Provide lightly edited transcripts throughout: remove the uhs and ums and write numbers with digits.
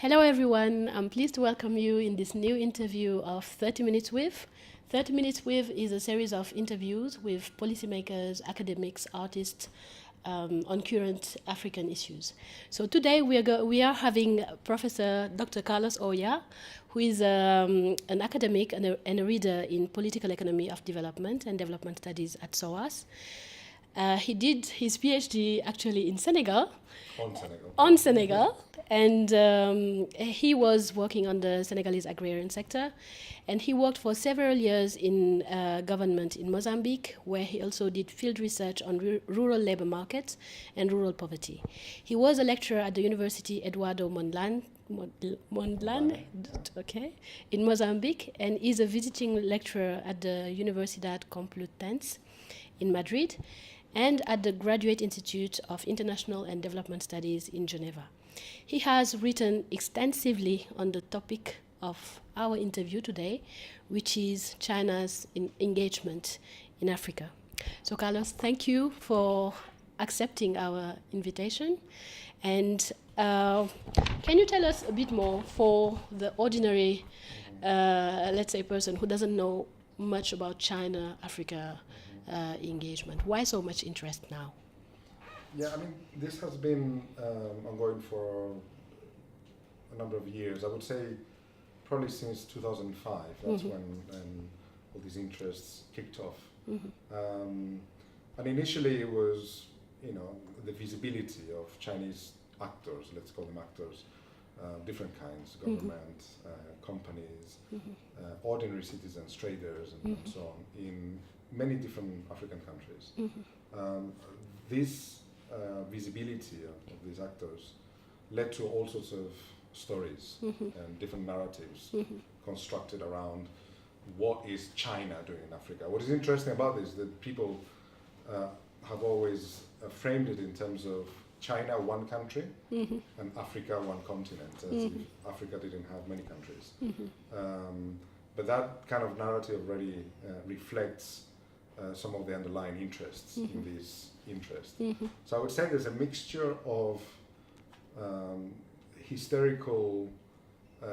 Hello everyone, I'm pleased to welcome you in this new interview of 30 Minutes With. 30 Minutes With is a series of interviews with policymakers, academics, artists on current African issues. So today we are having Professor Dr. Carlos Oya, who is an academic and a reader in political economy of development and development studies at SOAS. He did his PhD actually in Senegal. On Senegal. And he was working on the Senegalese agrarian sector. And he worked for several years in government in Mozambique, where he also did field research on rural labor markets and rural poverty. He was a lecturer at the University Eduardo Mondlane, in Mozambique, and is a visiting lecturer at the Universidad Complutense in Madrid, and at the Graduate Institute of International and Development Studies in Geneva. He has written extensively on the topic of our interview today, which is China's engagement in Africa. So Carlos, thank you for accepting our invitation. And can you tell us a bit more for the ordinary, let's say, person who doesn't know much about China-Africa engagement? Why so much interest now? Yeah, I mean, this has been ongoing for a number of years. I would say probably since 2005. That's when all these interests kicked off. And initially it was, the visibility of Chinese actors, let's call them actors, different kinds, government, companies, ordinary citizens, traders, and so on, in many different African countries. This visibility of these actors led to all sorts of stories and different narratives constructed around what is China doing in Africa. What is interesting about this is that people have always framed it in terms of China, one country, and Africa, one continent, as if Africa didn't have many countries. But that kind of narrative already reflects some of the underlying interests in these interests. So I would say there's a mixture of hysterical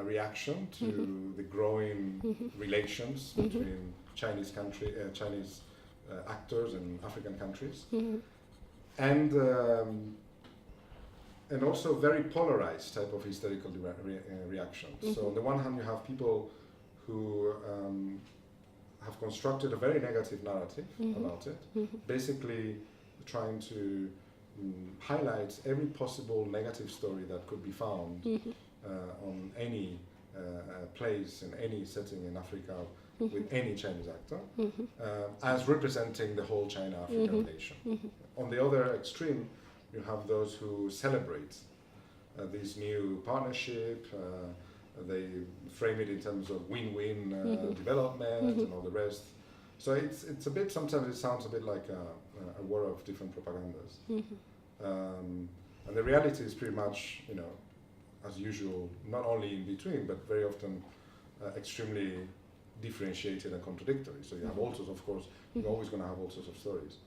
reaction to the growing relations between Chinese actors and African countries, and also very polarized type of hysterical reaction. So on the one hand, you have people who have constructed a very negative narrative about it, basically trying to highlight every possible negative story that could be found on any place in any setting in Africa with any Chinese actor as representing the whole China-Africa relation. On the other extreme, you have those who celebrate this new partnership. They frame it in terms of win-win development and all the rest. So it's a bit, sometimes it sounds a bit like a war of different propagandas. And the reality is pretty much, as usual, not only in between, but very often extremely differentiated and contradictory. So you have all sorts, of course, you're always going to have all sorts of stories.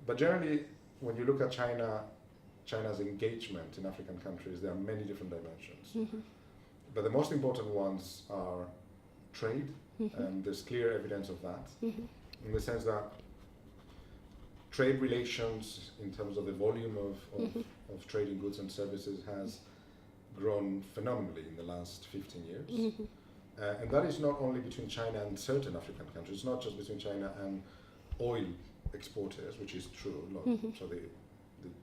But generally, when you look at China's engagement in African countries, there are many different dimensions. But the most important ones are trade, and there's clear evidence of that, in the sense that trade relations, in terms of the volume of trading goods and services, has grown phenomenally in the last 15 years. And that is not only between China and certain African countries, it's not just between China and oil exporters, which is true. So the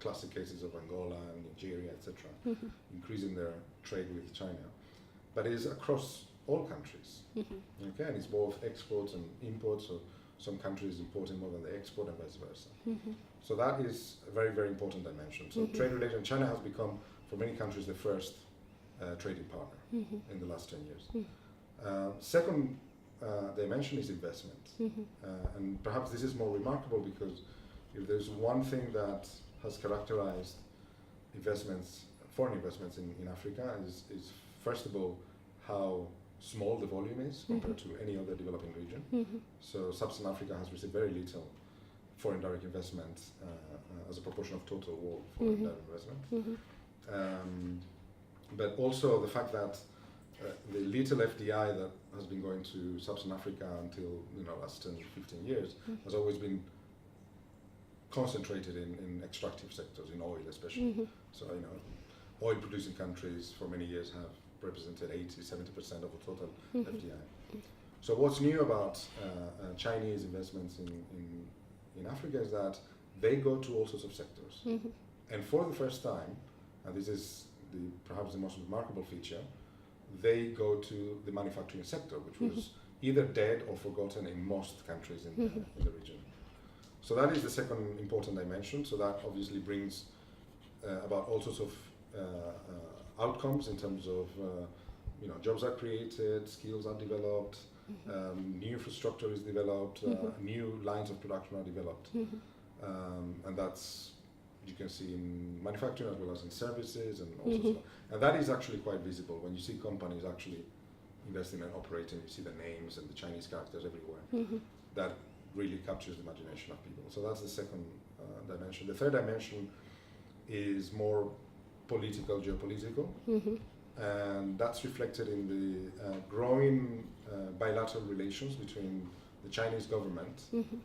classic cases of Angola and Nigeria, etc., increasing their trade with China. But it is across all countries. Okay, and it's both exports and imports, so some countries importing more than they export and vice versa. So that is a very, very important dimension. So trade relations, China has become, for many countries, the first trading partner in the last 10 years. Second dimension is investment. And perhaps this is more remarkable because if there's one thing that has characterized foreign investments in Africa is first of all, how small the volume is compared to any other developing region. So Sub-Saharan Africa has received very little foreign direct investment as a proportion of total world foreign direct investment. but also the fact that the little FDI that has been going to Sub-Saharan Africa until last 10 or 15 years has always been concentrated in extractive sectors, in oil especially. So oil producing countries for many years have represented 80-70% of the total FDI. So what's new about Chinese investments in Africa is that they go to all sorts of sectors. And for the first time, and this is perhaps the most remarkable feature, they go to the manufacturing sector, which was either dead or forgotten in most countries in the region. So that is the second important dimension. So that obviously brings about all sorts of outcomes in terms of jobs are created, skills are developed, new infrastructure is developed, new lines of production are developed, and that's, you can see in manufacturing as well as in services and all sorts of, and that is actually quite visible when you see companies actually investing and operating. You see the names and the Chinese characters everywhere. That really captures the imagination of people. So that's the second dimension. The third dimension is more political, geopolitical, and that's reflected in the growing bilateral relations between the Chinese government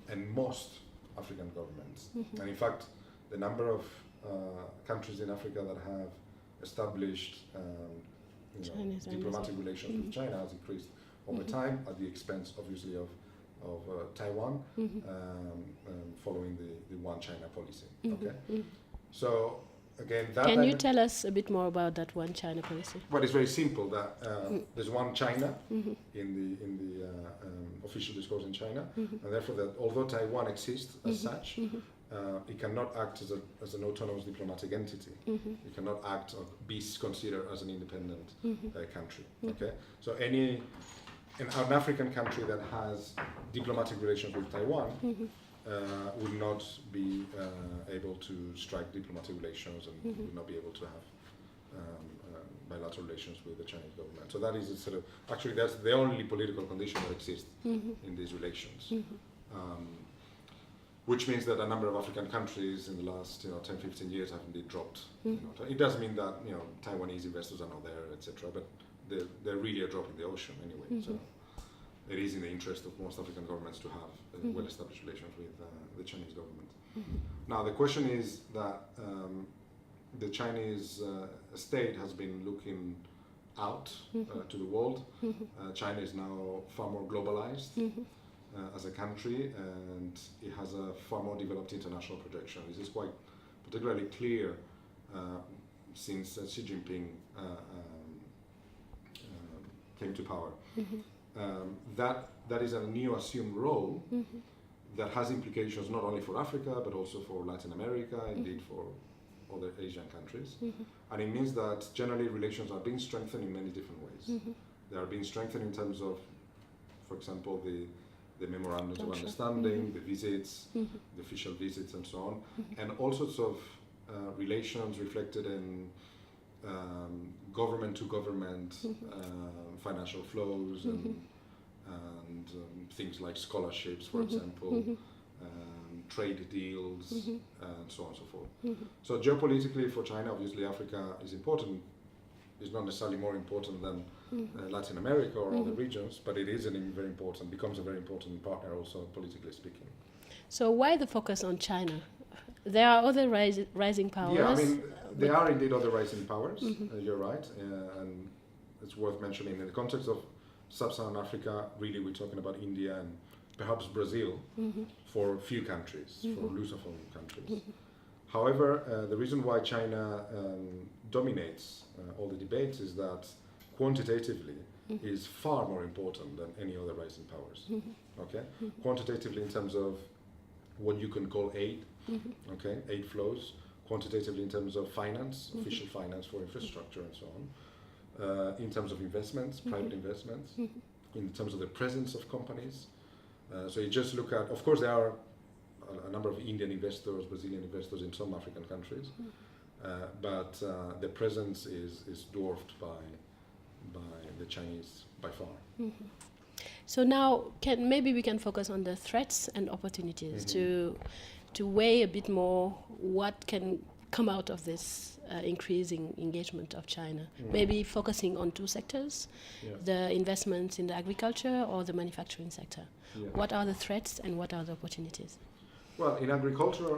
and most African governments. And in fact, the number of countries in Africa that have established diplomatic relations with China has increased over time at the expense, obviously, of Taiwan, following the One China policy. Okay, so again, that can you tell us a bit more about that One China policy? Well, it's very simple. That there's one China in the official discourse in China, and therefore that although Taiwan exists as such, it cannot act as an autonomous diplomatic entity. It cannot act or be considered as an independent country. Okay, so an African country that has diplomatic relations with Taiwan would not be able to strike diplomatic relations and would not be able to have bilateral relations with the Chinese government. So that is a sort of, actually that's the only political condition that exists in these relations. Which means that a number of African countries in the last 10-15 years have indeed dropped. It doesn't mean that Taiwanese investors are not there, etc. But they're really a drop in the ocean anyway. So it is in the interest of most African governments to have well-established relations with the Chinese government. Now the question is that the Chinese state has been looking out to the world. China is now far more globalized as a country, and it has a far more developed international projection. This is quite particularly clear since Xi Jinping came to power. That is a new assumed role that has implications not only for Africa but also for Latin America, indeed for other Asian countries. And it means that generally relations are being strengthened in many different ways. They are being strengthened in terms of, for example, the memorandums of understanding, the visits, the official visits and so on, and all sorts of relations reflected in government to government financial flows and things like scholarships, for example, trade deals, and so on and so forth. So geopolitically for China, obviously Africa is important. It's not necessarily more important than Latin America or other regions, but it is becomes a very important partner also politically speaking. So why the focus on China? There are other rising powers. Yeah, I mean, there are indeed other rising powers, you're right, and it's worth mentioning in the context of Sub-Saharan Africa, really we're talking about India and perhaps Brazil for a few countries, for Lusophone countries. However, the reason why China dominates all the debates is that quantitatively is far more important than any other rising powers. Okay, quantitatively in terms of what you can call aid, okay, aid flows. Quantitatively in terms of finance, official finance for infrastructure and so on. In terms of investments, private investments. In terms of the presence of companies. So you just look at, of course, there are a number of Indian investors, Brazilian investors in some African countries, but the presence is dwarfed by the Chinese by far. So now, maybe we can focus on the threats and opportunities to weigh a bit more what can come out of this increasing engagement of China? Maybe focusing on two sectors, the investments in the agriculture or the manufacturing sector. What are the threats and what are the opportunities? Well, in agriculture,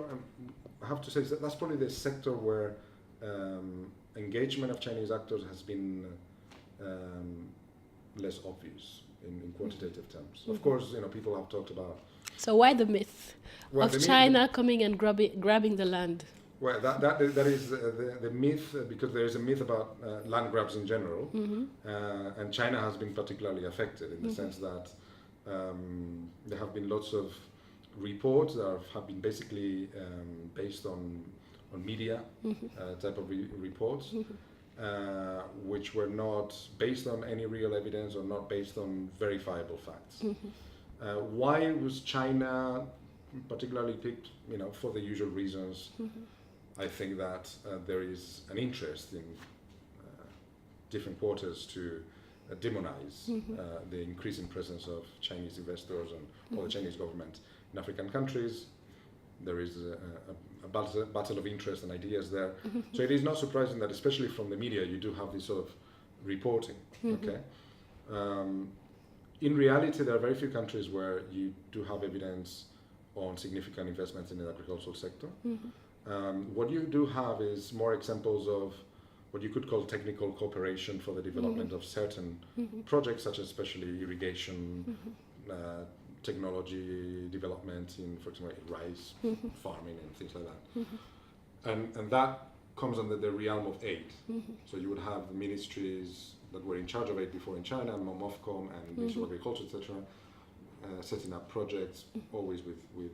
I have to say that's probably the sector where engagement of Chinese actors has been less obvious in quantitative terms. Of course, people have talked about. So why the myth of China coming and grabbing the land? Well, that is the myth, because there is a myth about land grabs in general, and China has been particularly affected in the sense that there have been lots of reports that have been basically based on media type of reports, which were not based on any real evidence or not based on verifiable facts. Why was China particularly picked? For the usual reasons. I think that there is an interest in different quarters to demonize the increasing presence of Chinese investors and or the Chinese government in African countries. There is a battle of interest and ideas there. So it is not surprising that, especially from the media, you do have this sort of reporting. Okay. In reality, there are very few countries where you do have evidence on significant investments in the agricultural sector. What you do have is more examples of what you could call technical cooperation for the development of certain projects, such as especially irrigation, technology development in, for example, rice farming and things like that. And that comes under the realm of aid. So you would have the ministries that were in charge of aid before in China, MOFCOM and Ministry of Agriculture, etc., setting up projects, always with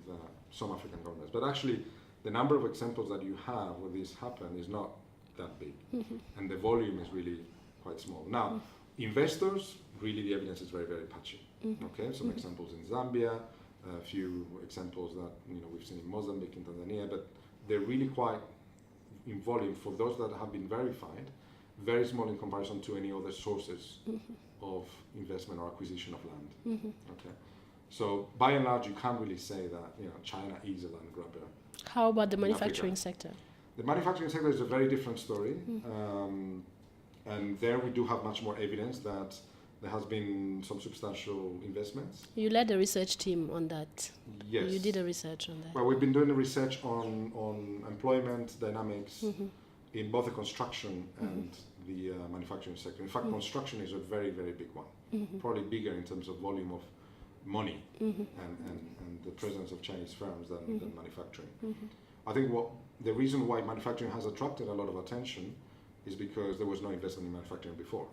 some African governments. But actually, the number of examples that you have where this happened is not that big, and the volume is really quite small. Now, investors, really the evidence is very, very patchy. Okay, some examples in Zambia, a few examples that we've seen in Mozambique and Tanzania, but they're really quite in volume for those that have been verified, very small in comparison to any other sources of investment or acquisition of land. Okay, so by and large, you can't really say that China is a land grabber. How about the manufacturing sector? The manufacturing sector is a very different story, and there we do have much more evidence that there has been some substantial investments. You led a research team on that. Yes. You did a research on that. Well, we've been doing a research on employment dynamics in both the construction and the manufacturing sector. In fact, construction is a very, very big one, probably bigger in terms of volume of money and the presence of Chinese firms than manufacturing. I think the reason why manufacturing has attracted a lot of attention is because there was no investment in manufacturing before.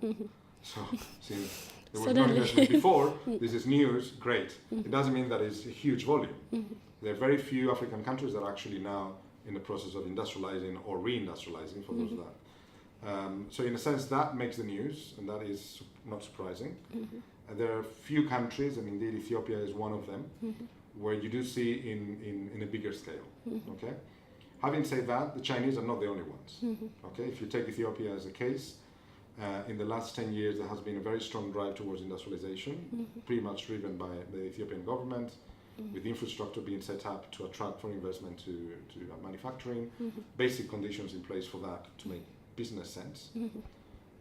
So since there was no investment before, this is news, great. It doesn't mean that it's a huge volume. There are very few African countries that are actually now in the process of industrializing or reindustrializing, for those that. So in a sense, that makes the news, and that is not surprising. There are few countries, and indeed Ethiopia is one of them, where you do see in a bigger scale. Okay. Having said that, the Chinese are not the only ones. Okay. If you take Ethiopia as a case, in the last 10 years, there has been a very strong drive towards industrialization, pretty much driven by the Ethiopian government, with infrastructure being set up to attract foreign investment to manufacturing, basic conditions in place for that to make business sense.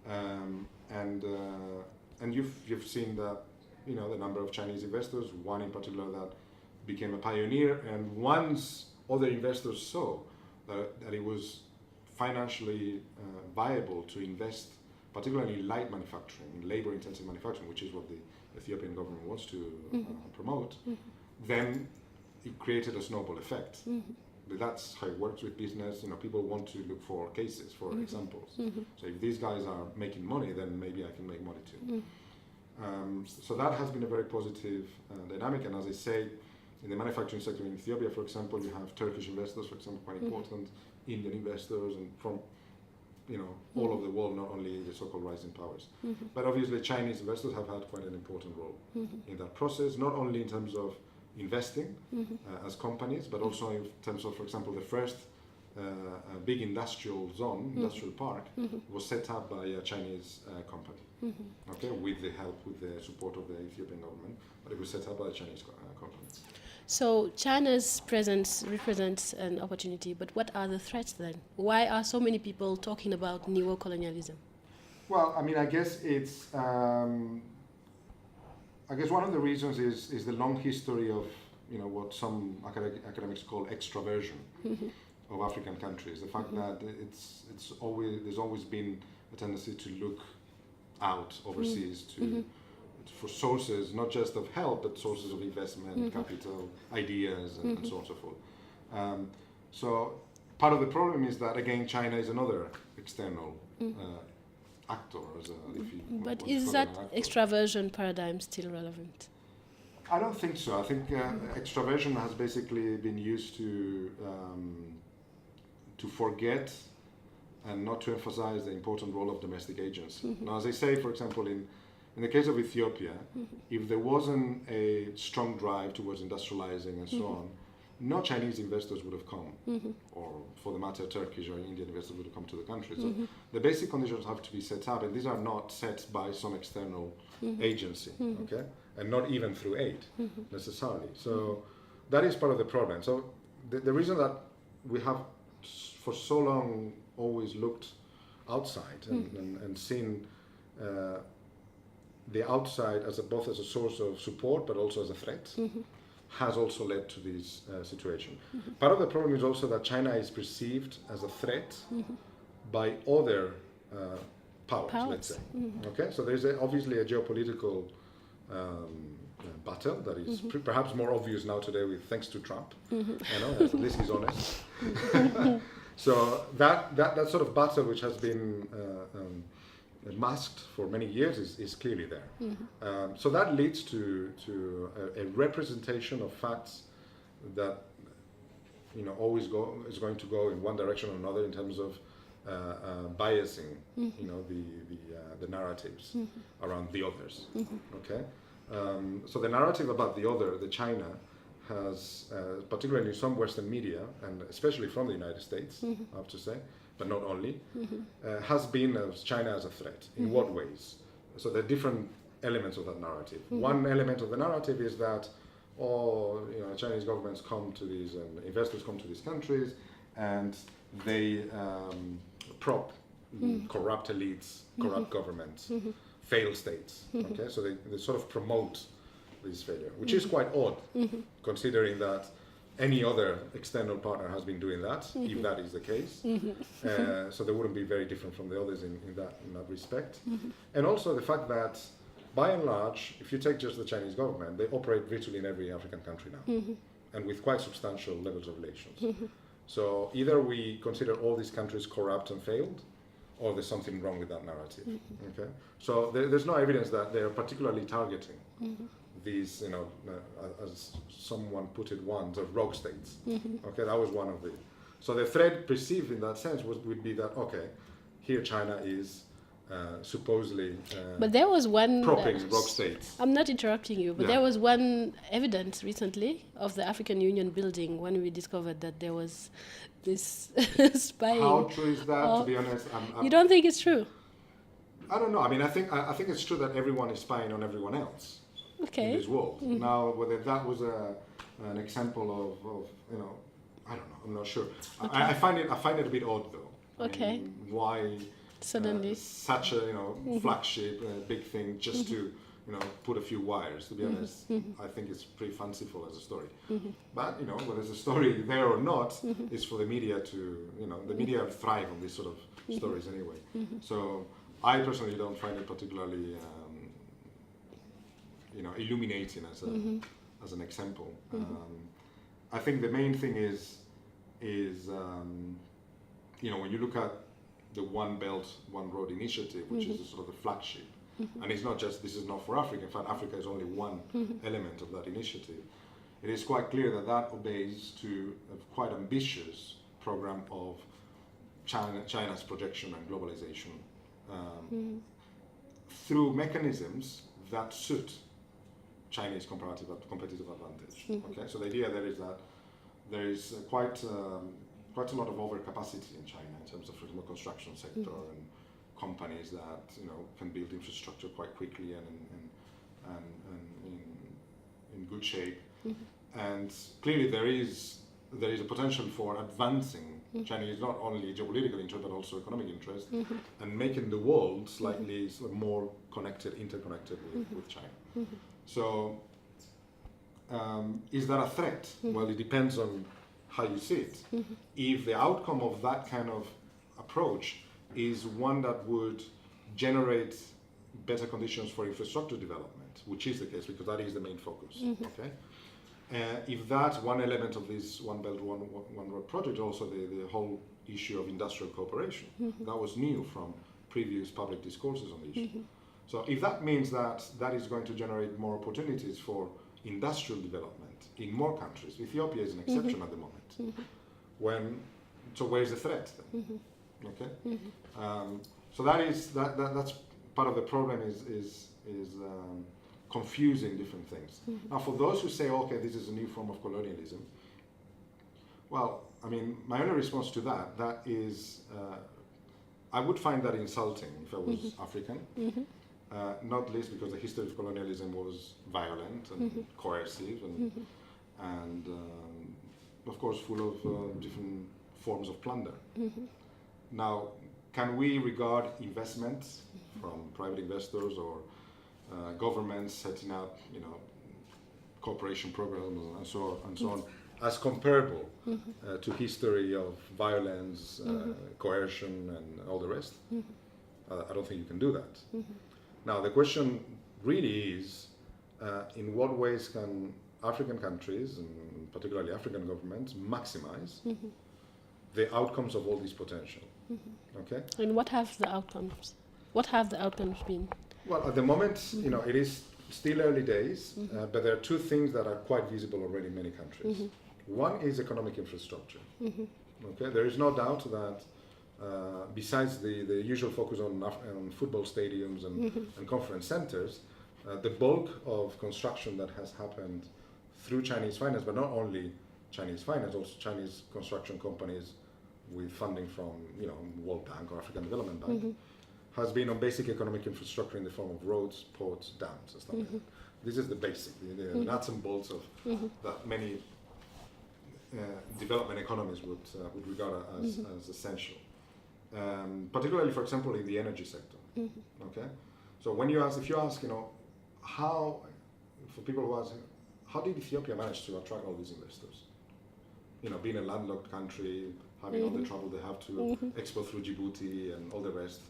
And you've seen that the number of Chinese investors, one in particular that became a pioneer, and once other investors saw that it was financially viable to invest, particularly in light manufacturing, in labor-intensive manufacturing, which is what the Ethiopian government wants to promote, then it created a snowball effect. But that's how it works with business. People want to look for cases, for examples. So if these guys are making money, then maybe I can make money too. So that has been a very positive dynamic. And as I say, in the manufacturing sector in Ethiopia, for example, you have Turkish investors, for example, quite important, Indian investors, and from all over the world, not only the so-called rising powers. But obviously, Chinese investors have had quite an important role in that process, not only in terms of investing as companies, but also in terms of, for example, the first a big industrial zone, industrial park, was set up by a Chinese company. Okay, with the help, with the support of the Ethiopian government, but it was set up by a Chinese company. So China's presence represents an opportunity, but what are the threats then? Why are so many people talking about neocolonialism? Well, I mean, I guess it's. I guess one of the reasons is the long history of, you know, what some academics call extraversion of African countries. The fact that there's always been a tendency to look out overseas for sources, not just of help, but sources of investment, capital, ideas, and so on and so forth. So part of the problem is that, again, China is another external actor. But is that extraversion paradigm still relevant? I don't think so. I think extraversion has basically been used to forget and not to emphasize the important role of domestic agency. Now, as I say, for example, in the case of Ethiopia, if there wasn't a strong drive towards industrializing and so on, no Chinese investors would have come, or for the matter, Turkish or Indian investors would have come to the country. So the basic conditions have to be set up, and these are not set by some external agency, okay, and not even through aid necessarily. So that is part of the problem. So the reason that we have for so long always looked outside and seen the outside as both as a source of support but also as a threat has also led to this situation. Part of the problem is also that China is perceived as a threat by other powers, let's say. Okay, so there's obviously a geopolitical battle that is perhaps more obvious now today thanks to Trump. You know, at least he's honest. So that sort of battle, which has been masked for many years, is clearly there. So that leads to a representation of facts that, you know, always is going to go in one direction or another in terms of biasing, you know, the narratives around the others. Okay, so the narrative about the other, the China, has, particularly in some Western media, and especially from the United States, I have to say, but not only, has been of China as a threat. In what ways? So there are different elements of that narrative. One element of the narrative is that, you know, Chinese governments come to these, and investors come to these countries, and they prop corrupt elites, corrupt governments, failed states. Okay, so they sort of promote this failure, which is quite odd, considering that any other external partner has been doing that, if that is the case. So they wouldn't be very different from the others in that respect. And also the fact that, by and large, if you take just the Chinese government, they operate virtually in every African country now, and with quite substantial levels of relations. So either we consider all these countries corrupt and failed, or there's something wrong with that narrative. Okay, so there's no evidence that they are particularly targeting these, you know, as someone put it once, of rogue states. Okay, that was one of the. So the threat perceived in that sense would be that, okay, here China is supposedly but there was one propping rogue states. I'm not interrupting you, but there was one evidence recently of the African Union building when we discovered that there was this spying. How true is that? To be honest, you don't think it's true? I don't know. I mean, I think it's true that everyone is spying on everyone else in this world. Now, whether that was an example of, you know, I don't know. I'm not sure. I find it a bit odd though. I mean, why suddenly such a, you know, flagship big thing just to, you know, put a few wires? To be honest, I think it's pretty fanciful as a story. But, you know, whether there's a story there or not, is for the media to, you know, the media thrive on these sort of stories anyway. So I personally don't find it particularly, you know, illuminating as an example. I think the main thing is you know, when you look at the One Belt, One Road initiative, which is sort of the flagship, and it's not just, this is not for Africa, in fact Africa is only one element of that initiative, it is quite clear that obeys to a quite ambitious program of China's projection and globalization through mechanisms that suit Chinese competitive advantage. Okay, so the idea there is that there is quite quite a lot of overcapacity in China in terms of the construction sector and companies that can build infrastructure quite quickly and in good shape. And clearly there is a potential for advancing Chinese not only geopolitical interest but also economic interest and making the world slightly sort of more interconnected with China. So is that a threat? Well, it depends on how you see it. If the outcome of that kind of approach is one that would generate better conditions for infrastructure development, which is the case because that is the main focus. Okay. If that's one element of this One Belt, One Road project, also the whole issue of industrial cooperation, that was new from previous public discourses on the issue. So if that means that is going to generate more opportunities for industrial development in more countries, Ethiopia is an exception at the moment. So where's the threat then? Okay. So that's part of the problem is confusing different things. Now, for those who say, okay, this is a new form of colonialism, well, I mean, my only response to that is, I would find that insulting if I was African, not least because the history of colonialism was violent and coercive and of course, full of different forms of plunder. Now, can we regard investments from private investors or governments setting up, cooperation programs and so on, as comparable to history of violence, coercion, and all the rest? I don't think you can do that. Now, the question really is, in what ways can African countries, and particularly African governments, maximize the outcomes of all this potential? Okay. And what have the outcomes? What have the outcomes been? Well, at the moment, it is still early days, but there are two things that are quite visible already in many countries. One is economic infrastructure. Okay, there is no doubt that besides the usual focus on football stadiums and conference centers, the bulk of construction that has happened through Chinese finance, but not only Chinese finance, also Chinese construction companies with funding from World Bank or African Development Bank, has been on basic economic infrastructure in the form of roads, ports, dams, and stuff like that. This is the basic, the nuts and bolts of that many development economies would regard as essential. Particularly, for example, in the energy sector. Okay, so if you ask, how, for people who ask, how did Ethiopia manage to attract all these investors? Being a landlocked country, having all the trouble they have to export through Djibouti and all the rest.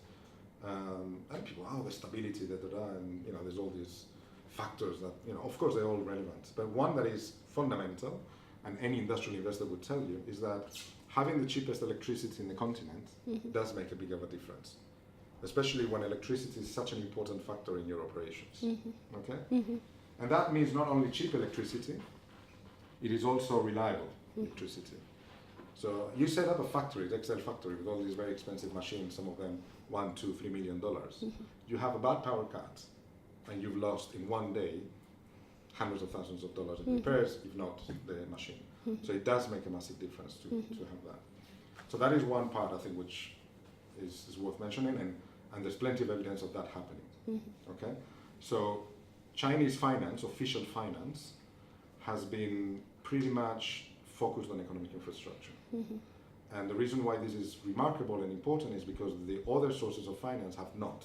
And people, the stability, and there's all these factors that, of course, they're all relevant. But one that is fundamental, and any industrial investor would tell you, is that having the cheapest electricity in the continent does make a big of a difference, especially when electricity is such an important factor in your operations. Okay, and that means not only cheap electricity, it is also reliable electricity. So you set up a factory, textile factory, with all these very expensive machines, some of them $1, $2, $3 million. You have a bad power cut, and you've lost in one day hundreds of thousands of dollars in repairs, if not the machine. So it does make a massive difference to have that. So that is one part, I think, which is worth mentioning, and there's plenty of evidence of that happening. Okay, so Chinese finance, official finance, has been pretty much focused on economic infrastructure. And the reason why this is remarkable and important is because the other sources of finance have not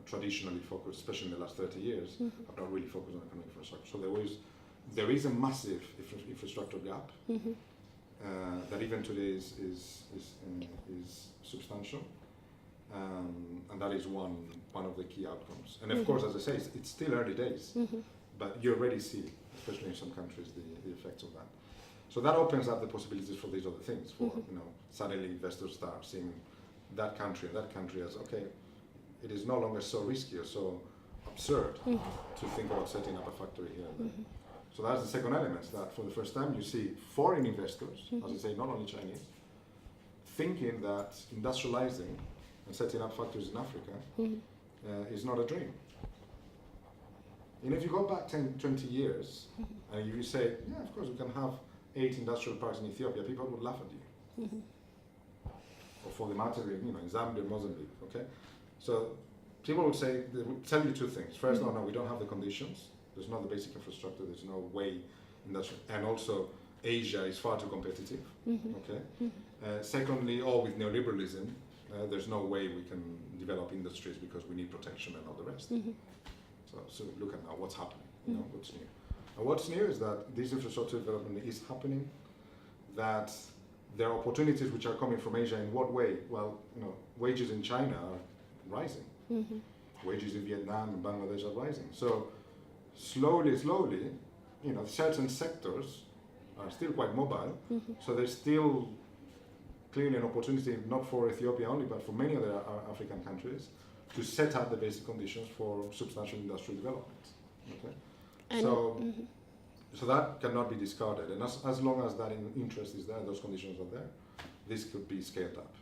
traditionally focused, especially in the last 30 years, have not really focused on economic infrastructure. So there is a massive infrastructure gap that even today is substantial, and that is one of the key outcomes. And of course, as I say, it's still early days, but you already see, especially in some countries, the effects of that. So that opens up the possibilities for these other things. For suddenly investors start seeing that country as, okay, it is no longer so risky or so absurd to think about setting up a factory here and there. So that's the second element, that for the first time you see foreign investors, as I say, not only Chinese, thinking that industrializing and setting up factories in Africa is not a dream. And if you go back 10, 20 years, and you say, yeah, of course we can have 8 industrial parks in Ethiopia, people would laugh at you. Or for the matter, in Zambia, Mozambique, okay? So people would say, they would tell you 2 things. First, no, we don't have the conditions. There's not the basic infrastructure. There's no way industrial. And also, Asia is far too competitive, okay? Secondly, with neoliberalism, there's no way we can develop industries because we need protection and all the rest. So look at now what's happening, what's new. And what's new is that this infrastructure development is happening, that there are opportunities which are coming from Asia. In what way? Well, wages in China are rising. Wages in Vietnam and Bangladesh are rising. So slowly, certain sectors are still quite mobile. So there's still clearly an opportunity, not for Ethiopia only, but for many other African countries, to set up the basic conditions for substantial industrial development. Okay? So that cannot be discarded. And as long as that interest is there, those conditions are there, this could be scaled up.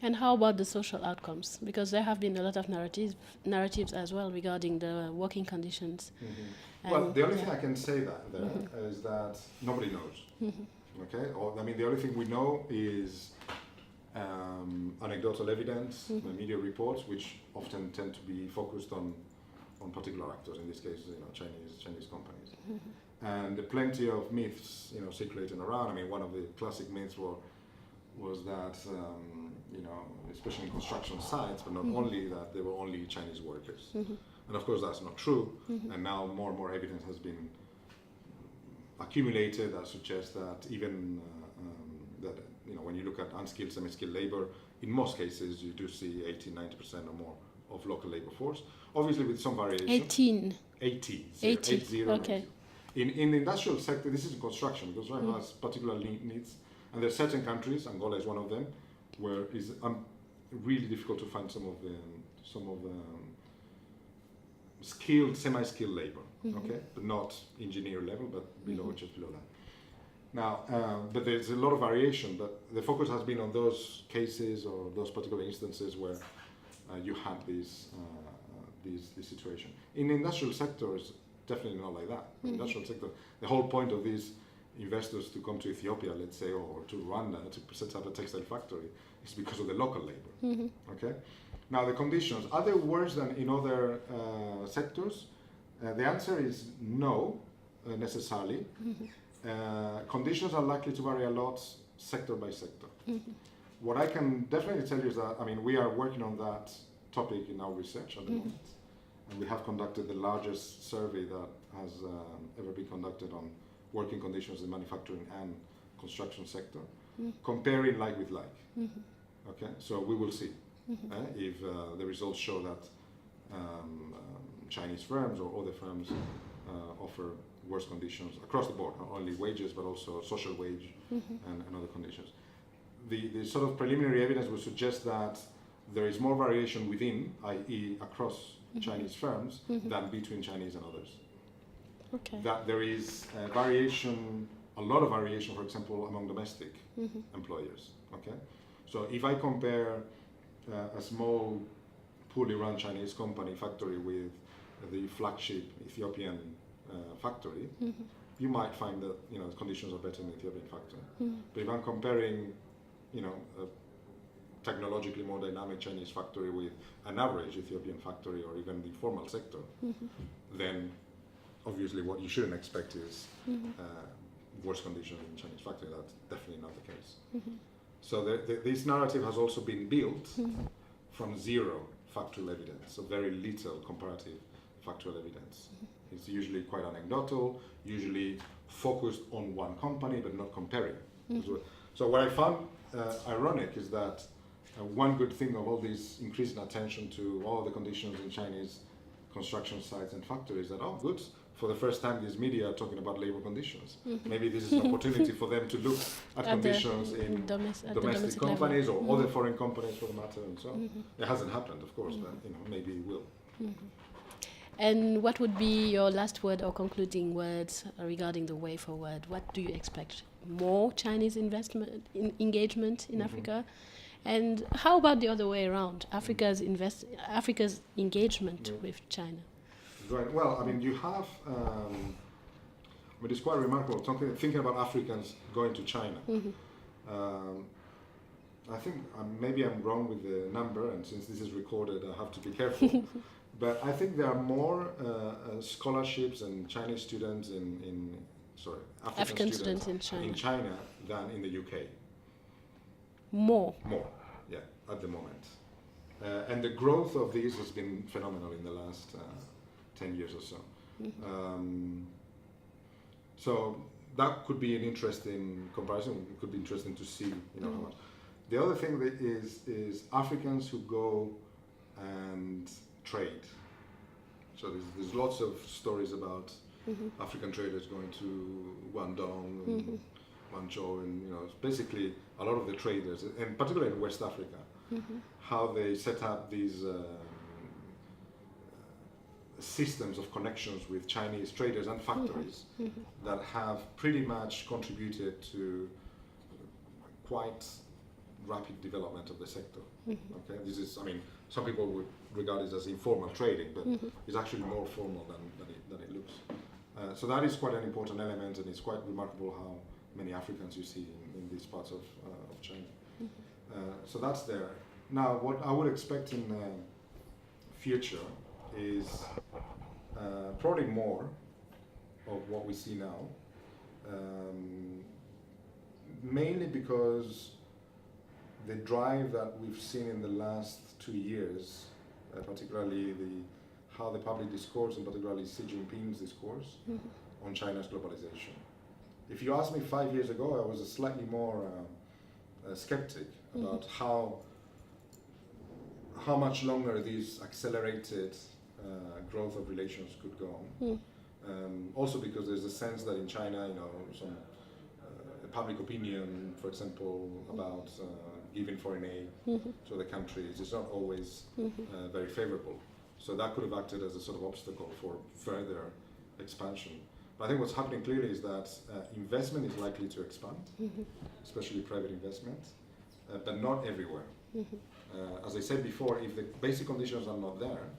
And how about the social outcomes? Because there have been a lot of narratives as well regarding the working conditions. Well, the only thing I can say is that nobody knows. Okay? The only thing we know is anecdotal evidence, media reports, which often tend to be focused on particular actors, in this case, Chinese companies. And plenty of myths, circulating around. One of the classic myths was that, especially in construction sites, but not only that, there were only Chinese workers. And of course, that's not true. And now more and more evidence has been accumulated that suggests that even when you look at unskilled, semi-skilled labor, in most cases you do see 80-90% or more of local labor force, obviously with some variation. 80. Okay. In the industrial sector, this is in construction, because Rwanda has particular needs, and there are certain countries, Angola is one of them, where it's really difficult to find some of the skilled, semi-skilled labor, okay, but not engineer level, but just below that. Now, but there's a lot of variation, but the focus has been on those cases or those particular instances where you had this situation. In the industrial sectors, definitely not like that. In the industrial sector, the whole point of these investors to come to Ethiopia, let's say, or to Rwanda to set up a textile factory is because of the local labor. Okay. Now, the conditions, are they worse than in other sectors? The answer is no, necessarily. Conditions are likely to vary a lot sector by sector. What I can definitely tell you is that, we are working on that topic in our research at the moment. And we have conducted the largest survey that has ever been conducted on working conditions in the manufacturing and construction sector, comparing like with like. Okay, so we will see if the results show that Chinese firms or other firms offer worse conditions across the board, not only wages but also social wage and other conditions. The sort of preliminary evidence would suggest that there is more variation within, i.e. across Chinese firms, than between Chinese and others. Okay. That there is variation, a lot of variation, for example, among domestic employers. Okay, so if I compare a small, poorly run Chinese factory with the flagship Ethiopian factory, you might find that the conditions are better in the Ethiopian factory. But if I'm comparing, a technologically more dynamic Chinese factory with an average Ethiopian factory or even the formal sector, then obviously what you shouldn't expect is worse conditions in Chinese factory. That's definitely not the case. So this narrative has also been built from zero factual evidence, so very little comparative factual evidence. It's usually quite anecdotal, usually focused on one company but not comparing. So what I found ironic is that one good thing of all this increasing attention to all the conditions in Chinese construction sites and factories, that good, for the first time these media are talking about labor conditions. Maybe this is an opportunity for them to look at conditions in domestic companies or other foreign companies for the matter, and so on. It hasn't happened, of course, but maybe it will. And what would be your last word or concluding words regarding the way forward? What do you expect? More Chinese engagement in Africa? And how about the other way around? Africa's engagement with China? Right. Well, you have But it's quite remarkable, thinking about Africans going to China. I think maybe I'm wrong with the number, and since this is recorded, I have to be careful. But I think there are more scholarships and Chinese students African students in China than in the UK. More, yeah, at the moment. And the growth of these has been phenomenal in the last 10 years or so. So that could be an interesting comparison. It could be interesting to see, how much. The other thing that is Africans who go and trade. So there's lots of stories about African traders going to Guangdong and Guangzhou, and it's basically a lot of the traders, and particularly in West Africa, how they set up these systems of connections with Chinese traders and factories that have pretty much contributed to quite rapid development of the sector. Okay, this is, some people would regard it as informal trading, but it's actually more formal than it looks. So that is quite an important element, and it's quite remarkable how many Africans you see in these parts of China. So that's there. Now, what I would expect in the future is probably more of what we see now, mainly because the drive that we've seen in the last 2 years, particularly how the public discourse, and particularly Xi Jinping's discourse on China's globalization. If you asked me 5 years ago, I was a slightly more skeptic about how much longer these accelerated growth of relations could go on. Also because there's a sense that in China, some public opinion, for example, about giving foreign aid to the countries is not always very favorable. So that could have acted as a sort of obstacle for further expansion. But I think what's happening clearly is that investment is likely to expand, especially private investment, but not everywhere. As I said before, if the basic conditions are not there,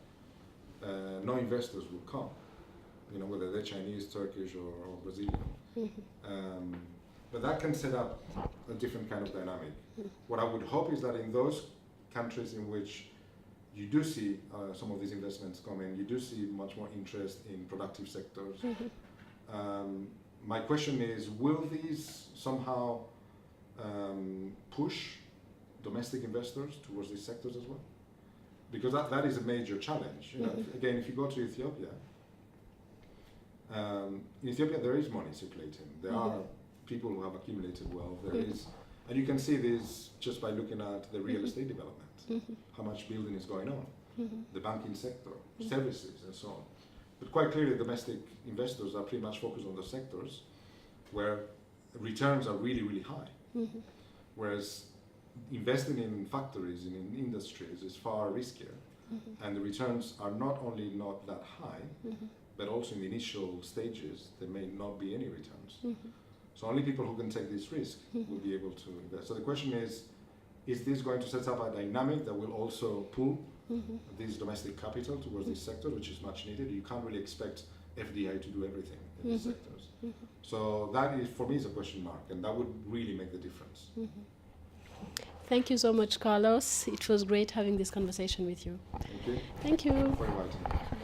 no investors will come, whether they're Chinese, Turkish, or Brazilian. But that can set up a different kind of dynamic. What I would hope is that in those countries in which you do see some of these investments come in, you do see much more interest in productive sectors. My question is, will these somehow push domestic investors towards these sectors as well? Because that is a major challenge. Again, if you go to Ethiopia, in Ethiopia there is money circulating. There are people who have accumulated wealth. There is, and you can see this just by looking at the real estate development, how much building is going on, the banking sector, services, and so on. But quite clearly, domestic investors are pretty much focused on the sectors where returns are really, really high. Whereas investing in factories and in industries is far riskier, and the returns are not only not that high, but also in the initial stages, there may not be any returns. So only people who can take this risk will be able to invest. So the question is this going to set up a dynamic that will also pull this domestic capital towards this sector, which is much needed? You can't really expect FDI to do everything in these sectors. So that is, for me, is a question mark, and that would really make the difference. Thank you so much, Carlos. It was great having this conversation with you. Thank you. Thank you. For inviting me.